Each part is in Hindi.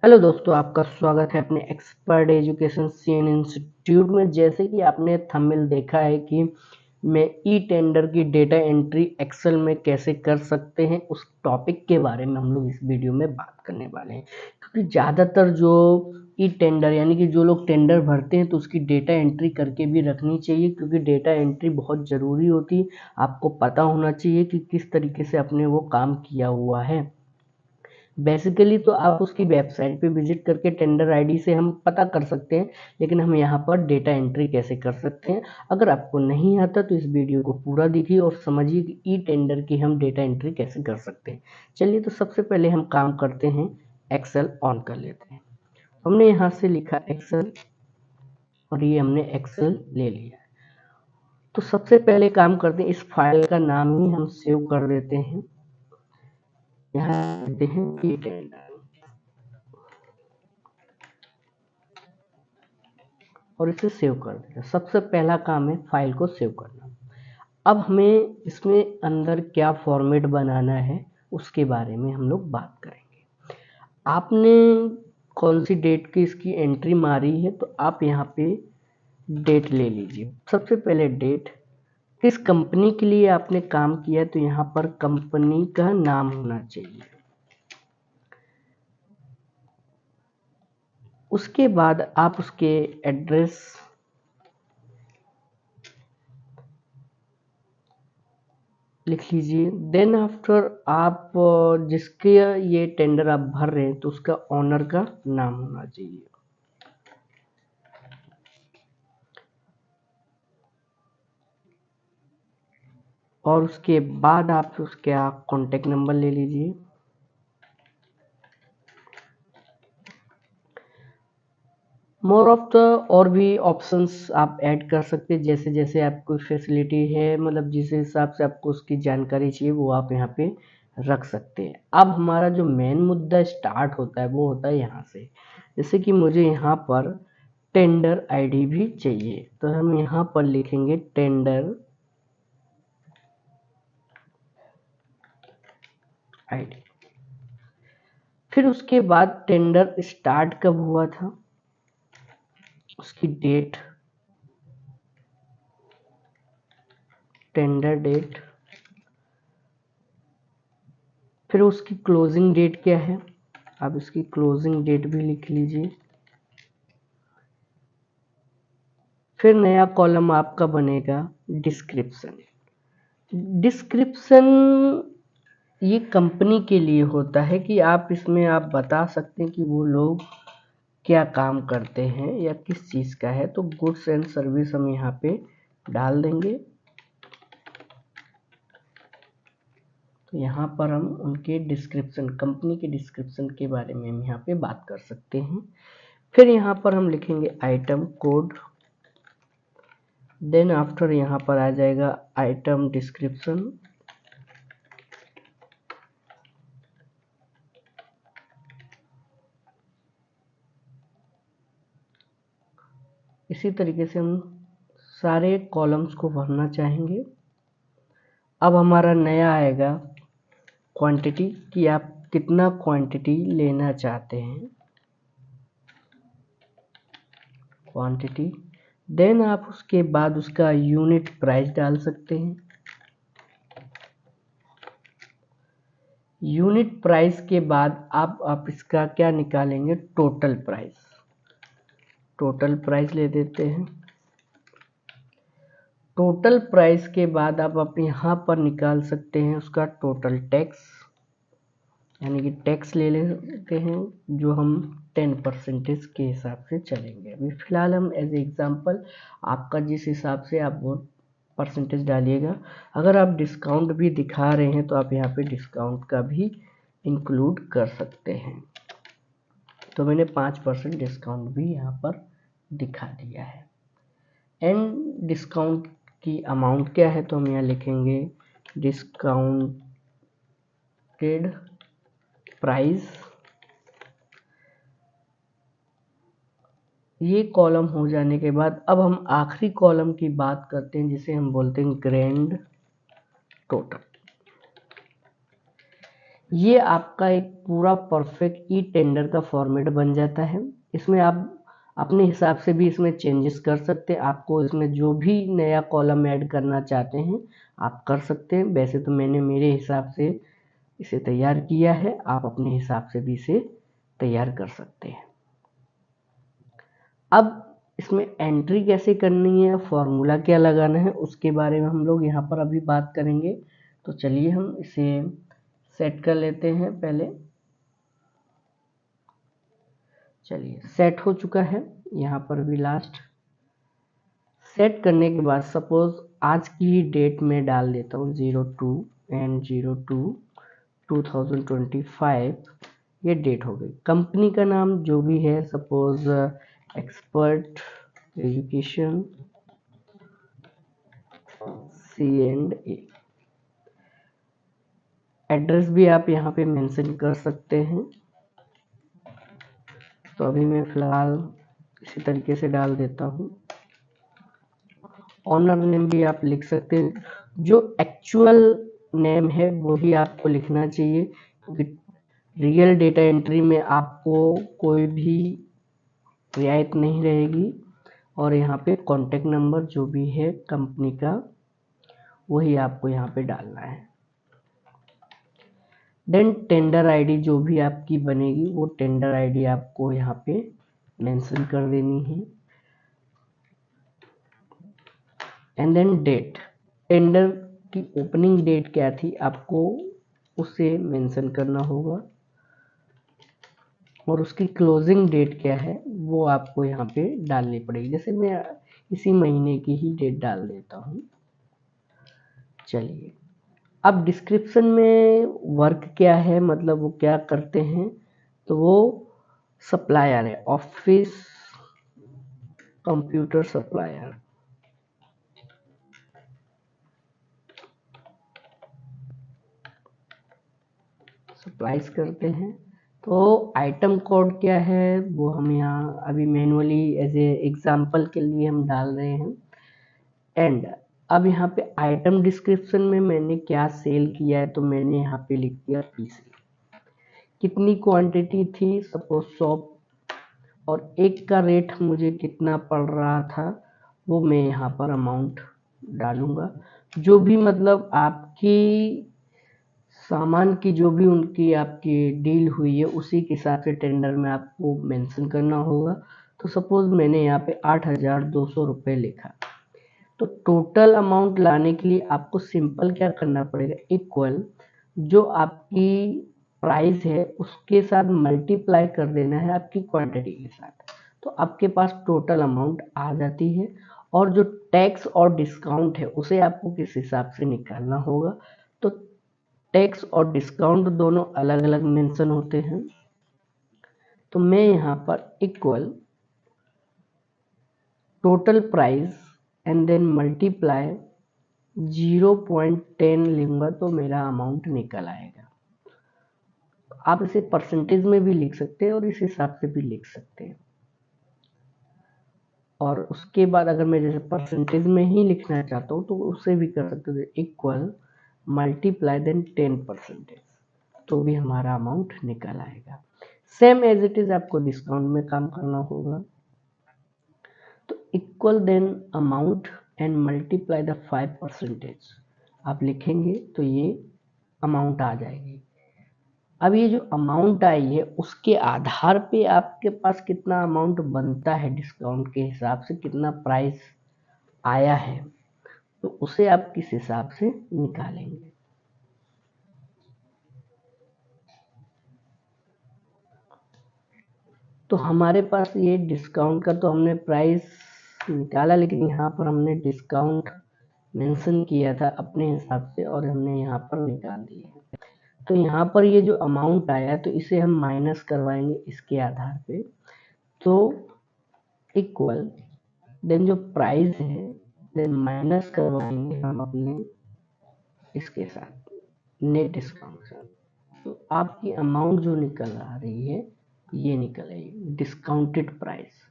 हेलो दोस्तों, आपका स्वागत है अपने एक्सपर्ट एजुकेशन सीएन इंस्टीट्यूट में। जैसे कि आपने थंबनेल देखा है कि मैं ई टेंडर की डेटा एंट्री एक्सेल में कैसे कर सकते हैं, उस टॉपिक के बारे में हम लोग इस वीडियो में बात करने वाले हैं। क्योंकि ज़्यादातर जो ई टेंडर यानी कि जो लोग टेंडर भरते हैं तो उसकी डेटा एंट्री करके भी रखनी चाहिए, क्योंकि डेटा एंट्री बहुत ज़रूरी होती है। आपको पता होना चाहिए कि किस तरीके से आपने वो काम किया हुआ है। बेसिकली तो आप उसकी वेबसाइट पे विजिट करके टेंडर आईडी से हम पता कर सकते हैं, लेकिन हम यहाँ पर डेटा एंट्री कैसे कर सकते हैं। अगर आपको नहीं आता तो इस वीडियो को पूरा देखिए और समझिए कि ई टेंडर की हम डेटा एंट्री कैसे कर सकते हैं। चलिए, तो सबसे पहले हम काम करते हैं, एक्सेल ऑन कर लेते हैं। हमने यहाँ से लिखा एक्सेल और ये हमने एक्सेल ले लिया। तो सबसे पहले काम करते हैं, इस फाइल का नाम ही हम सेव कर देते हैं। यहाँ देते हैं ई टेंडर और इसे सेव कर देना। सबसे पहला काम है फाइल को सेव करना। अब हमें इसमें अंदर क्या फॉर्मेट बनाना है उसके बारे में हम लोग बात करेंगे। आपने कौन सी डेट की इसकी एंट्री मारी है, तो आप यहाँ पे डेट ले लीजिए। सबसे पहले डेट, किस कंपनी के लिए आपने काम किया है, तो यहाँ पर कंपनी का नाम होना चाहिए। उसके बाद आप उसके एड्रेस लिख लीजिए। देन आफ्टर आप जिसके ये टेंडर आप भर रहे हैं तो उसका ऑनर का नाम होना चाहिए। और उसके बाद आप उसका कॉन्टेक्ट नंबर ले लीजिए। मोर ऑफ द और भी ऑप्शंस आप ऐड कर सकते हैं, जैसे जैसे आपको फैसिलिटी है, मतलब जिस हिसाब से आपको उसकी जानकारी चाहिए वो आप यहाँ पे रख सकते हैं। अब हमारा जो मेन मुद्दा स्टार्ट होता है वो होता है यहाँ से। जैसे कि मुझे यहाँ पर टेंडर आईडी भी चाहिए, तो हम यहाँ पर लिखेंगे टेंडर आईडी। फिर उसके बाद टेंडर स्टार्ट कब हुआ था, उसकी डेट, टेंडर डेट, फिर उसकी क्लोजिंग डेट क्या है, आप इसकी क्लोजिंग डेट भी लिख लीजिए। फिर नया कॉलम आपका बनेगा डिस्क्रिप्शन। डिस्क्रिप्शन ये कंपनी के लिए होता है कि आप इसमें आप बता सकते हैं कि वो लोग क्या काम करते हैं या किस चीज़ का है। तो गुड्स एंड सर्विस हम यहाँ पे डाल देंगे। तो यहाँ पर हम उनके डिस्क्रिप्शन, कंपनी के डिस्क्रिप्शन के बारे में हम यहाँ पे बात कर सकते हैं। फिर यहाँ पर हम लिखेंगे आइटम कोड। देन आफ्टर यहाँ पर आ जाएगा आइटम डिस्क्रिप्शन। इसी तरीके से हम सारे कॉलम्स को भरना चाहेंगे। अब हमारा नया आएगा क्वांटिटी, कि आप कितना क्वांटिटी लेना चाहते हैं, क्वांटिटी। देन आप उसके बाद उसका यूनिट प्राइस डाल सकते हैं। यूनिट प्राइस के बाद आप इसका क्या निकालेंगे, टोटल प्राइस। टोटल प्राइस ले देते हैं। टोटल प्राइस के बाद आप यहाँ पर निकाल सकते हैं उसका टोटल टैक्स, यानी कि टैक्स ले लेते हैं जो हम 10% के हिसाब से चलेंगे। अभी फिलहाल हम एज एग्जांपल, आपका जिस हिसाब से आप वो परसेंटेज डालिएगा। अगर आप डिस्काउंट भी दिखा रहे हैं तो आप यहाँ पे डिस्काउंट का भी इंक्लूड कर सकते हैं। तो मैंने 5% डिस्काउंट भी यहाँ पर दिखा दिया है। एंड डिस्काउंट की अमाउंट क्या है, तो हम यहाँ लिखेंगे डिस्काउंटेड प्राइस। ये कॉलम हो जाने के बाद अब हम आखिरी कॉलम की बात करते हैं, जिसे हम बोलते हैं ग्रैंड टोटल। ये आपका एक पूरा परफेक्ट ई टेंडर का फॉर्मेट बन जाता है। इसमें आप अपने हिसाब से भी इसमें चेंजेस कर सकते हैं। आपको इसमें जो भी नया कॉलम ऐड करना चाहते हैं आप कर सकते हैं। वैसे तो मैंने मेरे हिसाब से इसे तैयार किया है, आप अपने हिसाब से भी इसे तैयार कर सकते हैं। अब इसमें एंट्री कैसे करनी है, फॉर्मूला क्या लगाना है, उसके बारे में हम लोग यहाँ पर अभी बात करेंगे। तो चलिए हम इसे सेट कर लेते हैं पहले। चलिए सेट हो चुका है, यहाँ पर भी लास्ट सेट करने के बाद सपोज आज की ही डेट में डाल देता हूँ 02/02/2025। ये डेट हो गई। कंपनी का नाम जो भी है, suppose expert education C&A। Address भी आप यहाँ पे मेंशन कर सकते हैं। तो अभी मैं फिलहाल इसी तरीके से डाल देता हूँ। ऑनर नेम भी आप लिख सकते हैं, जो एक्चुअल नेम है वही आपको लिखना चाहिए, क्योंकि रियल डेटा एंट्री में आपको कोई भी रियायत नहीं रहेगी। और यहाँ पे कॉन्टेक्ट नंबर जो भी है कंपनी का वही आपको यहाँ पे डालना है। देन टेंडर आईडी जो भी आपकी बनेगी वो टेंडर आईडी आपको यहाँ पे मेंशन कर देनी है। एंड देन डेट, टेंडर की ओपनिंग डेट क्या थी आपको उसे मेंशन करना होगा, और उसकी क्लोजिंग डेट क्या है वो आपको यहाँ पे डालनी पड़ेगी। जैसे मैं इसी महीने की ही डेट डाल देता हूँ। चलिए अब डिस्क्रिप्शन में वर्क क्या है, मतलब वो क्या करते हैं, तो वो सप्लायर है, ऑफिस कंप्यूटर सप्लायर। सप्लाइज करते हैं। तो आइटम कोड क्या है वो हम यहाँ अभी मैनुअली एज ए एग्जांपल के लिए हम डाल रहे हैं। एंड अब यहाँ पे आइटम डिस्क्रिप्शन में मैंने क्या सेल किया है, तो मैंने यहाँ पे लिख दिया PC। कितनी क्वांटिटी थी, सपोज 100, और एक का रेट मुझे कितना पड़ रहा था वो मैं यहाँ पर अमाउंट डालूंगा। जो भी मतलब आपकी सामान की जो भी उनकी आपकी डील हुई है उसी के हिसाब से टेंडर में आपको मेंशन करना होगा। तो सपोज मैंने यहाँ पे 8,200 रुपये लिखा। तो टोटल अमाउंट लाने के लिए आपको सिंपल क्या करना पड़ेगा, इक्वल जो आपकी प्राइस है उसके साथ मल्टीप्लाई कर देना है आपकी क्वांटिटी के साथ। तो आपके पास टोटल अमाउंट आ जाती है। और जो टैक्स और डिस्काउंट है उसे आपको किस हिसाब से निकालना होगा, तो टैक्स और डिस्काउंट दोनों अलग अलग मेंशन होते हैं। तो मैं यहाँ पर equal total price and then multiply 0.10 लूँगा तो मेरा अमाउंट निकल आएगा। आप इसे परसेंटेज में भी लिख सकते हैं और इस हिसाब से भी लिख सकते हैं। और उसके बाद अगर मैं जैसे परसेंटेज में ही लिखना चाहता हूँ तो उसे भी कर सकते हो, इक्वल मल्टीप्लाई देन 10%, तो भी हमारा अमाउंट निकल आएगा। सेम एज इट इज आपको डिस्काउंट में काम करना होगा। तो equal then amount and multiply the 5% आप लिखेंगे तो ये अमाउंट आ जाएगी। अब ये जो अमाउंट आई है उसके आधार पे आपके पास कितना अमाउंट बनता है, डिस्काउंट के हिसाब से कितना प्राइस आया है, तो उसे आप किस हिसाब से निकालेंगे। तो हमारे पास ये डिस्काउंट का तो हमने प्राइस निकाला, लेकिन यहाँ पर हमने डिस्काउंट मेंशन किया था अपने हिसाब से और हमने यहाँ पर निकाल दिया। तो यहाँ पर ये जो अमाउंट आया तो इसे हम माइनस करवाएंगे इसके आधार पे। तो इक्वल देन जो प्राइस है देन माइनस करवाएंगे हम अपने इसके साथ नेट डिस्काउंट से। तो आपकी अमाउंट जो निकल आ रही है ये निकल आई डिस्काउंटेड प्राइस।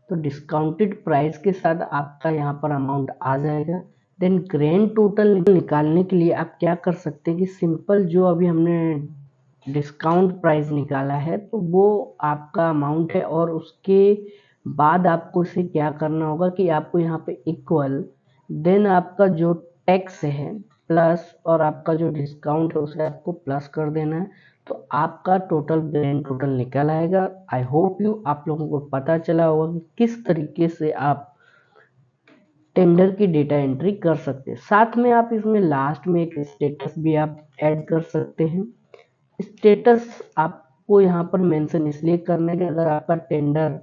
तो डिस्काउंटेड प्राइस के साथ आपका यहाँ पर अमाउंट आ जाएगा। देन ग्रैंड टोटल निकालने के लिए आप क्या कर सकते हैं कि सिंपल जो अभी हमने डिस्काउंट प्राइस निकाला है तो वो आपका अमाउंट है, और उसके बाद आपको इसे क्या करना होगा कि आपको यहाँ पे इक्वल, देन आपका जो टैक्स है प्लस, और आपका जो डिस्काउंट है उसे आपको प्लस कर देना है, तो आपका टोटल ग्रैंड टोटल निकल आएगा। आई होप आप लोगों को पता चला होगा कि किस तरीके से आप टेंडर की डेटा एंट्री कर सकते हैं। साथ में आप इसमें लास्ट में एक स्टेटस भी आप ऐड कर सकते हैं। स्टेटस आपको यहाँ पर मेंशन इसलिए करना है कि अगर आपका टेंडर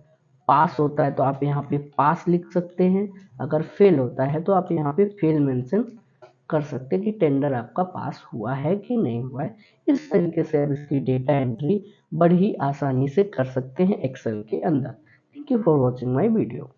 पास होता है तो आप यहाँ पे पास लिख सकते हैं, अगर फेल होता है तो आप यहाँ पे फेल मेंशन कर सकते हैं कि टेंडर आपका पास हुआ है कि नहीं हुआ है। इस तरीके से आप इसकी डेटा एंट्री बड़ी आसानी से कर सकते हैं एक्सेल के अंदर। Thank you for watching my video.